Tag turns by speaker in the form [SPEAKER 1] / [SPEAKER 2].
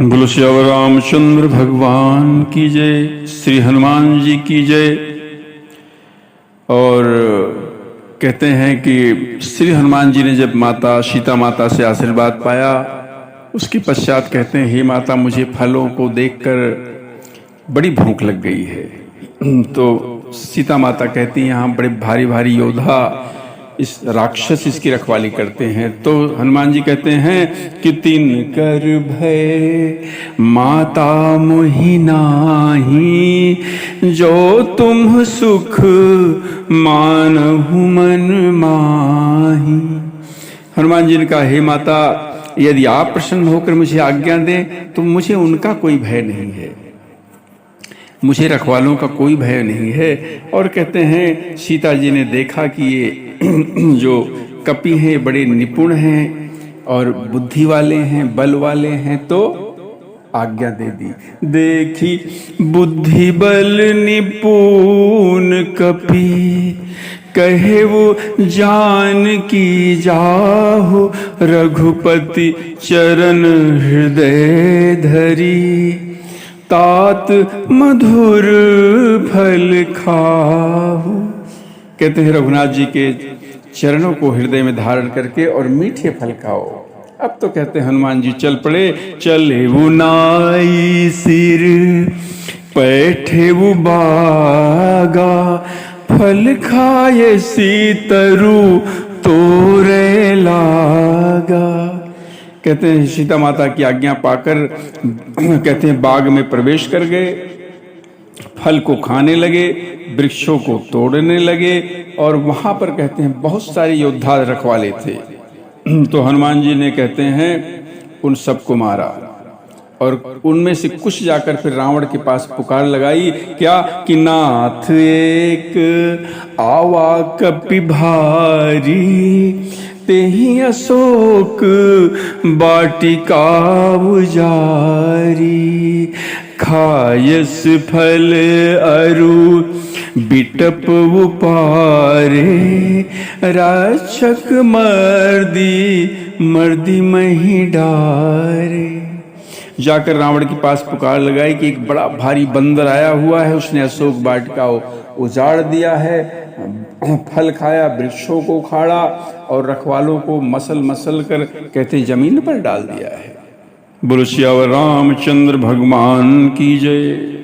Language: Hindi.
[SPEAKER 1] बोलो श्यावर रामचंद्र भगवान की जय, श्री हनुमान जी की जय। और कहते हैं कि श्री हनुमान जी ने जब माता सीता माता से आशीर्वाद पाया, उसके पश्चात कहते हैं, हे माता, मुझे फलों को देखकर बड़ी भूख लग गई है। तो सीता माता कहती हैं, यहाँ बड़े भारी भारी योद्धा इस राक्षस इसकी रखवाली करते हैं। तो हनुमान जी कहते हैं कि तिन कर भय माता मोहि नाहि, जो तुम सुख मानहु मन माहि। हनुमान जी ने कहा, हे माता, यदि आप प्रसन्न होकर मुझे आज्ञा दें तो मुझे उनका कोई भय नहीं है, मुझे रखवालों का कोई भय नहीं है। और कहते हैं, सीता जी ने देखा कि ये जो कपि हैं बड़े निपुण हैं और बुद्धि वाले हैं, बल वाले हैं, तो आज्ञा दे दी। देखी बुद्धि बल निपुण कपि, कहे वो जान की जाहु, रघुपति चरण हृदय धरी, तात मधुर फल खाहु। कहते हैं, रघुनाथ जी के चरणों को हृदय में धारण करके और मीठे फल खाओ। अब तो कहते हैं हनुमान जी चल पड़े। चले वो नाई सिर बैठे वो बागा, फल खाए सीतरु तोरे लागा। कहते हैं, सीता माता की आज्ञा पाकर कहते हैं बाग में प्रवेश कर गए, फल को खाने लगे, वृक्षों को तोड़ने लगे। और वहां पर कहते हैं बहुत सारे योद्धा रखवाले थे। तो हनुमान जी ने कहते हैं उन सबको मारा, और उनमें से कुछ जाकर फिर रावण के पास पुकार लगाई, क्या कि नाथ एक आवा कपि भारी, तेहि अशोक बाटिका उजारी, खायस फल अरु बिटप उपारे, रक्षक मर्दी मही डारे। जाकर रावण के पास पुकार लगाई कि एक बड़ा भारी बंदर आया हुआ है, उसने अशोक वाटिका उजाड़ दिया है, फल खाया, वृक्षों को उखाड़ा और रखवालों को मसल मसल कर कहते जमीन पर डाल दिया है। बोलो श्यावर रामचंद्र भगवान की जय।